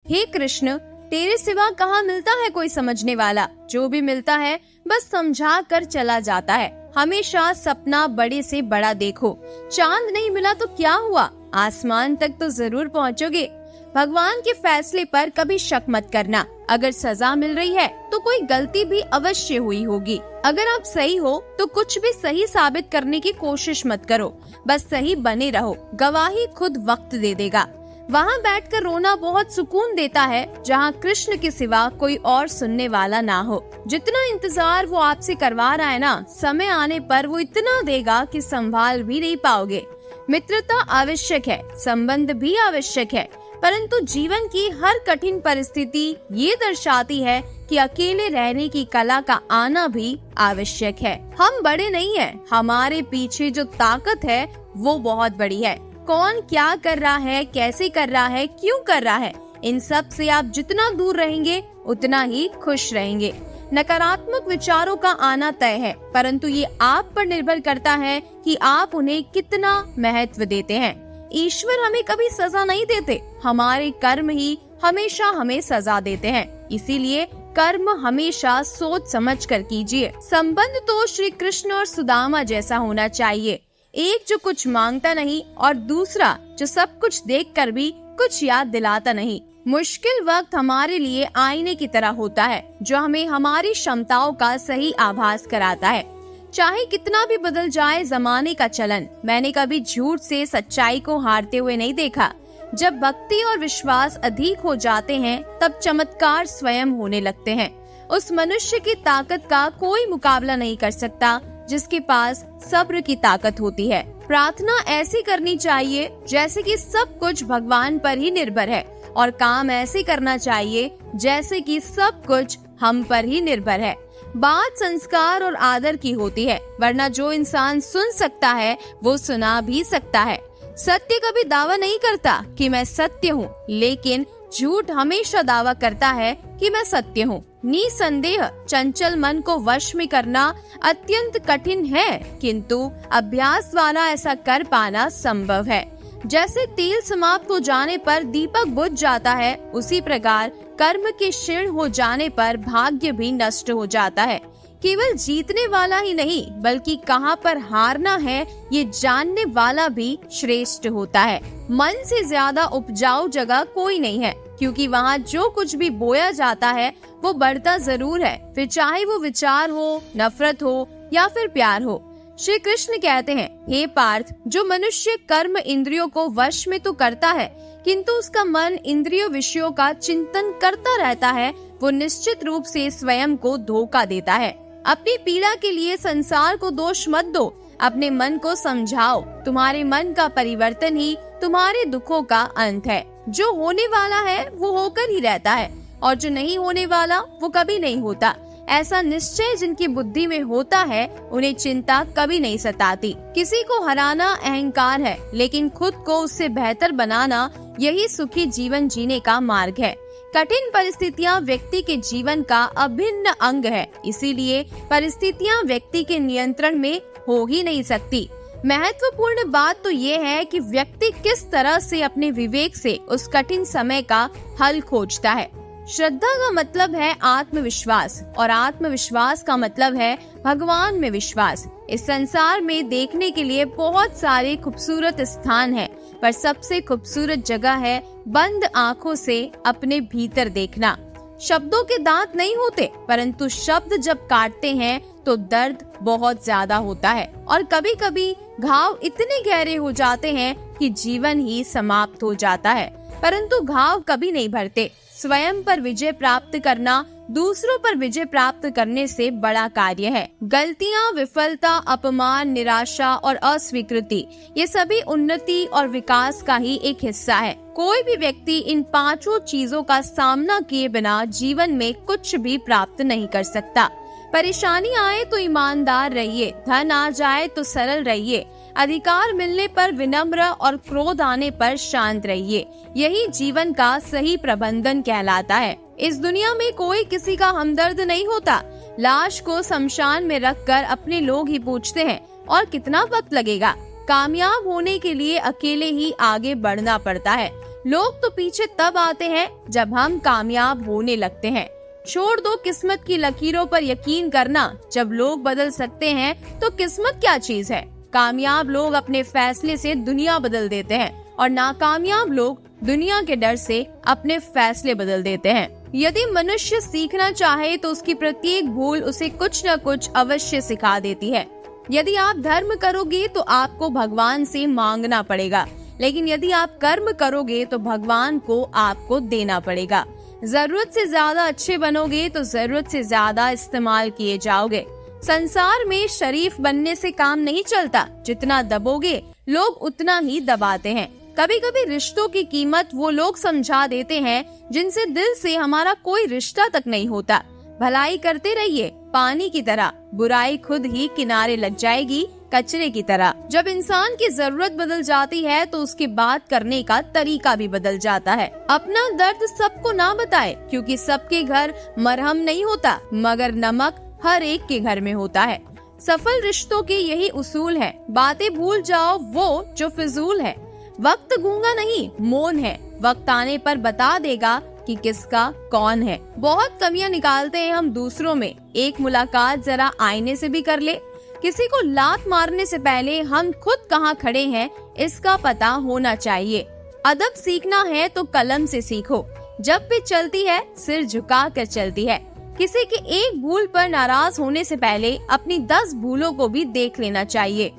हे कृष्ण, तेरे सिवा कहाँ मिलता है कोई समझने वाला। जो भी मिलता है बस समझा कर चला जाता है। हमेशा सपना बड़े से बड़ा देखो। चांद नहीं मिला तो क्या हुआ, आसमान तक तो जरूर पहुँचोगे। भगवान के फैसले पर कभी शक मत करना। अगर सजा मिल रही है तो कोई गलती भी अवश्य हुई होगी। अगर आप सही हो तो कुछ भी सही साबित करने की कोशिश मत करो, बस सही बने रहो। गवाही खुद वक्त दे देगा। वहाँ बैठकर रोना बहुत सुकून देता है, जहाँ कृष्ण के सिवा कोई और सुनने वाला ना हो। जितना इंतजार वो आपसे करवा रहा है ना, समय आने पर वो इतना देगा कि संभाल भी नहीं पाओगे। मित्रता आवश्यक है, संबंध भी आवश्यक है, परंतु जीवन की हर कठिन परिस्थिति ये दर्शाती है कि अकेले रहने की कला का आना भी आवश्यक है। हम बड़े नहीं हैं, हमारे पीछे जो ताकत है वो बहुत बड़ी है। कौन क्या कर रहा है, कैसे कर रहा है, क्यों कर रहा है, इन सब से आप जितना दूर रहेंगे उतना ही खुश रहेंगे। नकारात्मक विचारों का आना तय है, परंतु ये आप पर निर्भर करता है कि आप उन्हें कितना महत्व देते हैं। ईश्वर हमें कभी सजा नहीं देते, हमारे कर्म ही हमेशा हमें सजा देते हैं। इसीलिए कर्म हमेशा सोच समझ कर कीजिए। संबंध तो श्री कृष्ण और सुदामा जैसा होना चाहिए। एक जो कुछ मांगता नहीं और दूसरा जो सब कुछ देखकर भी कुछ याद दिलाता नहीं। मुश्किल वक्त हमारे लिए आईने की तरह होता है, जो हमें हमारी क्षमताओं का सही आभास कराता है। चाहे कितना भी बदल जाए जमाने का चलन, मैंने कभी झूठ से सच्चाई को हारते हुए नहीं देखा। जब भक्ति और विश्वास अधिक हो जाते हैं तब चमत्कार स्वयं होने लगते हैं। उस मनुष्य की ताकत का कोई मुकाबला नहीं कर सकता जिसके पास सब्र की ताकत होती है। प्रार्थना ऐसी करनी चाहिए जैसे कि सब कुछ भगवान पर ही निर्भर है, और काम ऐसे करना चाहिए जैसे कि सब कुछ हम पर ही निर्भर है। बात संस्कार और आदर की होती है, वरना जो इंसान सुन सकता है वो सुना भी सकता है। सत्य कभी दावा नहीं करता कि मैं सत्य हूँ, लेकिन झूठ हमेशा दावा करता है कि मैं सत्य हूँ। निसंदेह चंचल मन को वश में करना अत्यंत कठिन है, किंतु अभ्यास द्वारा ऐसा कर पाना संभव है। जैसे तेल समाप्त हो जाने पर दीपक बुझ जाता है, उसी प्रकार कर्म के क्षीण हो जाने पर भाग्य भी नष्ट हो जाता है। केवल जीतने वाला ही नहीं बल्कि कहाँ पर हारना है ये जानने वाला भी श्रेष्ठ होता है। मन से ज्यादा उपजाऊ जगह कोई नहीं है, क्योंकि वहाँ जो कुछ भी बोया जाता है वो बढ़ता जरूर है, फिर चाहे वो विचार हो, नफरत हो या फिर प्यार हो। श्री कृष्ण कहते हैं, हे पार्थ, जो मनुष्य कर्म इंद्रियों को वश में तो करता है, किंतु उसका मन इंद्रिय विषयों का चिंतन करता रहता है, वो निश्चित रूप से स्वयं को धोखा देता है। अपनी पीड़ा के लिए संसार को दोष मत दो, अपने मन को समझाओ। तुम्हारे मन का परिवर्तन ही तुम्हारे दुखों का अंत है। जो होने वाला है वो होकर ही रहता है, और जो नहीं होने वाला वो कभी नहीं होता। ऐसा निश्चय जिनकी बुद्धि में होता है उन्हें चिंता कभी नहीं सताती। किसी को हराना अहंकार है, लेकिन खुद को उससे बेहतर बनाना यही सुखी जीवन जीने का मार्ग है। कठिन परिस्थितियां व्यक्ति के जीवन का अभिन्न अंग है, इसीलिए परिस्थितियां व्यक्ति के नियंत्रण में हो ही नहीं सकती। महत्वपूर्ण बात तो ये है कि व्यक्ति किस तरह से अपने विवेक से उस कठिन समय का हल खोजता है। श्रद्धा का मतलब है आत्मविश्वास, और आत्मविश्वास का मतलब है भगवान में विश्वास। इस संसार में देखने के लिए बहुत सारे खूबसूरत स्थान हैं, पर सबसे खूबसूरत जगह है बंद आँखों से अपने भीतर देखना। शब्दों के दांत नहीं होते, परंतु शब्द जब काटते हैं तो दर्द बहुत ज्यादा होता है, और कभी कभी घाव इतने गहरे हो जाते हैं कि जीवन ही समाप्त हो जाता है, परंतु घाव कभी नहीं भरते। स्वयं पर विजय प्राप्त करना दूसरों पर विजय प्राप्त करने से बड़ा कार्य है। गलतियां, विफलता, अपमान, निराशा और अस्वीकृति, ये सभी उन्नति और विकास का ही एक हिस्सा है। कोई भी व्यक्ति इन पांचों चीजों का सामना किए बिना जीवन में कुछ भी प्राप्त नहीं कर सकता। परेशानी आए तो ईमानदार रहिए, धन आ जाए तो सरल रहिए, अधिकार मिलने पर विनम्र और क्रोध आने पर शांत रहिए। यही जीवन का सही प्रबंधन कहलाता है। इस दुनिया में कोई किसी का हमदर्द नहीं होता। लाश को शमशान में रखकर अपने लोग ही पूछते हैं, और कितना वक्त लगेगा। कामयाब होने के लिए अकेले ही आगे बढ़ना पड़ता है। लोग तो पीछे तब आते हैं जब हम कामयाब होने लगते हैं। छोड़ दो किस्मत की लकीरों पर यकीन करना, जब लोग बदल सकते हैं तो किस्मत क्या चीज है। कामयाब लोग अपने फैसले से दुनिया बदल देते हैं और नाकामयाब लोग दुनिया के डर से अपने फैसले बदल देते हैं। यदि मनुष्य सीखना चाहे तो उसकी प्रत्येक भूल उसे कुछ न कुछ अवश्य सिखा देती है। यदि आप धर्म करोगे तो आपको भगवान से मांगना पड़ेगा, लेकिन यदि आप कर्म करोगे तो भगवान को आपको देना पड़ेगा। जरूरत से ज्यादा अच्छे बनोगे तो जरूरत से ज्यादा इस्तेमाल किए जाओगे। संसार में शरीफ बनने से काम नहीं चलता, जितना दबोगे लोग उतना ही दबाते हैं। कभी कभी रिश्तों की कीमत वो लोग समझा देते हैं जिनसे दिल से हमारा कोई रिश्ता तक नहीं होता। भलाई करते रहिए पानी की तरह, बुराई खुद ही किनारे लग जाएगी कचरे की तरह। जब इंसान की जरूरत बदल जाती है तो उसकी बात करने का तरीका भी बदल जाता है। अपना दर्द सबको ना बताए, क्योंकि सबके घर मरहम नहीं होता, मगर नमक हर एक के घर में होता है। सफल रिश्तों के यही उसूल है। बातें भूल जाओ वो जो फिजूल है। वक्त गूंगा नहीं, मौन है। वक्त आने पर बता देगा कि किसका कौन है। बहुत कमियां निकालते हैं हम दूसरों में, एक मुलाकात जरा आईने से भी कर ले। किसी को लात मारने से पहले हम खुद कहाँ खड़े हैं इसका पता होना चाहिए। अदब सीखना है तो कलम से सीखो। जब भी चलती है सिर झुका कर चलती है। किसी की एक भूल पर नाराज होने से पहले अपनी 10 भूलों को भी देख लेना चाहिए।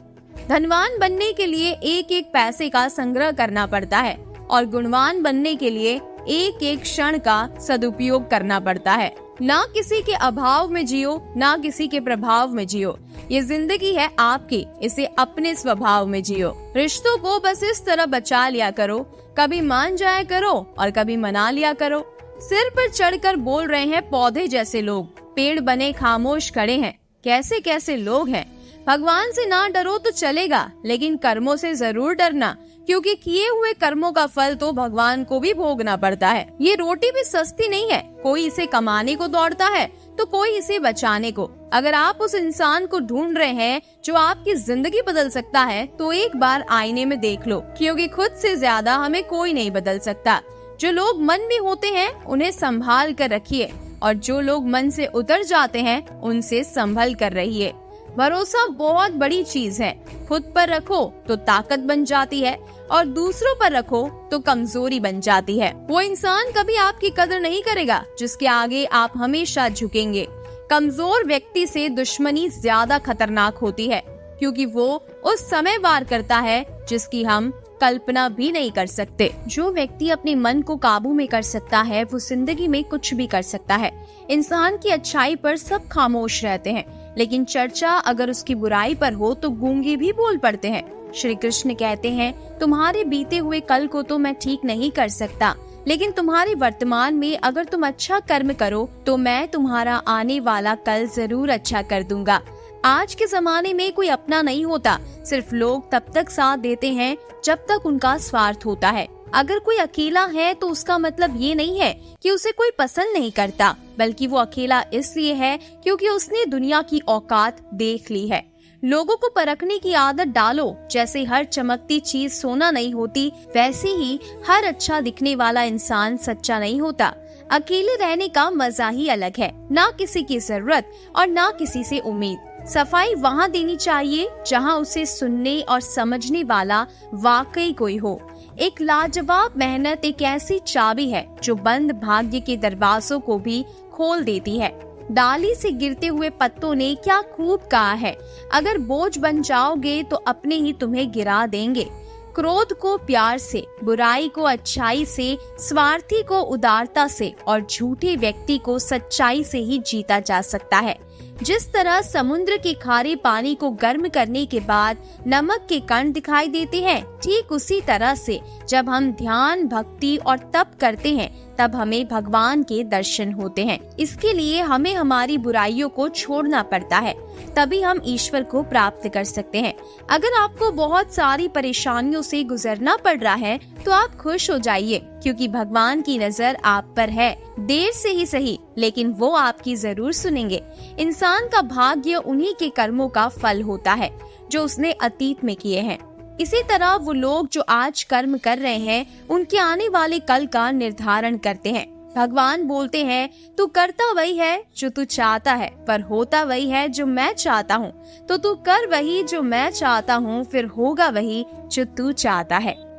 धनवान बनने के लिए एक एक पैसे का संग्रह करना पड़ता है और गुणवान बनने के लिए एक एक क्षण का सदुपयोग करना पड़ता है। ना किसी के अभाव में जियो, ना किसी के प्रभाव में जियो। ये जिंदगी है आपकी, इसे अपने स्वभाव में जियो। रिश्तों को बस इस तरह बचा लिया करो, कभी मान जाया करो और कभी मना लिया करो। सिर पर चढ़कर बोल रहे हैं पौधे जैसे लोग, पेड़ बने खामोश खड़े हैं। कैसे कैसे लोग हैं। भगवान से ना डरो तो चलेगा, लेकिन कर्मों से जरूर डरना, क्योंकि किए हुए कर्मों का फल तो भगवान को भी भोगना पड़ता है। ये रोटी भी सस्ती नहीं है, कोई इसे कमाने को दौड़ता है तो कोई इसे बचाने को। अगर आप उस इंसान को ढूंढ रहे हैं जो आपकी जिंदगी बदल सकता है तो एक बार आईने में देख लो, क्योंकि खुद से ज्यादा हमें कोई नहीं बदल सकता। जो लोग मन में होते हैं उन्हें संभाल कर रखिए और जो लोग मन से उतर जाते हैं उनसे संभल कर रहिए। भरोसा बहुत बड़ी चीज है। खुद पर रखो तो ताकत बन जाती है और दूसरों पर रखो तो कमजोरी बन जाती है। वो इंसान कभी आपकी कदर नहीं करेगा जिसके आगे आप हमेशा झुकेंगे। कमजोर व्यक्ति से दुश्मनी ज्यादा खतरनाक होती है, क्योंकि वो उस समय वार करता है जिसकी हम कल्पना भी नहीं कर सकते। जो व्यक्ति अपने मन को काबू में कर सकता है वो जिंदगी में कुछ भी कर सकता है। इंसान की अच्छाई पर सब खामोश रहते हैं, लेकिन चर्चा अगर उसकी बुराई पर हो तो गूंगे भी बोल पड़ते हैं। श्री कृष्ण कहते हैं, तुम्हारे बीते हुए कल को तो मैं ठीक नहीं कर सकता, लेकिन तुम्हारे वर्तमान में अगर तुम अच्छा कर्म करो तो मैं तुम्हारा आने वाला कल जरूर अच्छा कर दूंगा। आज के जमाने में कोई अपना नहीं होता, सिर्फ लोग तब तक साथ देते हैं जब तक उनका स्वार्थ होता है। अगर कोई अकेला है तो उसका मतलब ये नहीं है कि उसे कोई पसंद नहीं करता, बल्कि वो अकेला इसलिए है क्योंकि उसने दुनिया की औकात देख ली है। लोगों को परखने की आदत डालो। जैसे हर चमकती चीज सोना नहीं होती, वैसे ही हर अच्छा दिखने वाला इंसान सच्चा नहीं होता। अकेले रहने का मजा ही अलग है, ना किसी की जरूरत और ना किसी से उम्मीद। सफाई वहाँ देनी चाहिए जहाँ उसे सुनने और समझने वाला वाकई कोई हो। एक लाजवाब मेहनत एक ऐसी चाबी है जो बंद भाग्य के दरवाजों को भी खोल देती है। डाली से गिरते हुए पत्तों ने क्या खूब कहा है, अगर बोझ बन जाओगे तो अपने ही तुम्हें गिरा देंगे। क्रोध को प्यार से, बुराई को अच्छाई से, स्वार्थी को उदारता से और झूठे व्यक्ति को सच्चाई से ही जीता जा सकता है। जिस तरह समुद्र के खारे पानी को गर्म करने के बाद नमक के कण दिखाई देते हैं, ठीक उसी तरह से जब हम ध्यान, भक्ति और तप करते हैं तब हमें भगवान के दर्शन होते हैं। इसके लिए हमें हमारी बुराइयों को छोड़ना पड़ता है, तभी हम ईश्वर को प्राप्त कर सकते हैं। अगर आपको बहुत सारी परेशानियों से गुजरना पड़ रहा है तो आप खुश हो जाइए, क्योंकि भगवान की नजर आप पर है। देर से ही सही, लेकिन वो आपकी जरूर सुनेंगे। इंसान का भाग्य उन्हीं के कर्मों का फल होता है जो उसने अतीत में किए हैं। इसी तरह वो लोग जो आज कर्म कर रहे हैं उनके आने वाले कल का निर्धारण करते हैं। भगवान बोलते हैं, तू करता वही है जो तू चाहता है, पर होता वही है जो मैं चाहता हूँ। तो तू कर वही जो मैं चाहता हूँ, फिर होगा वही जो तू चाहता है।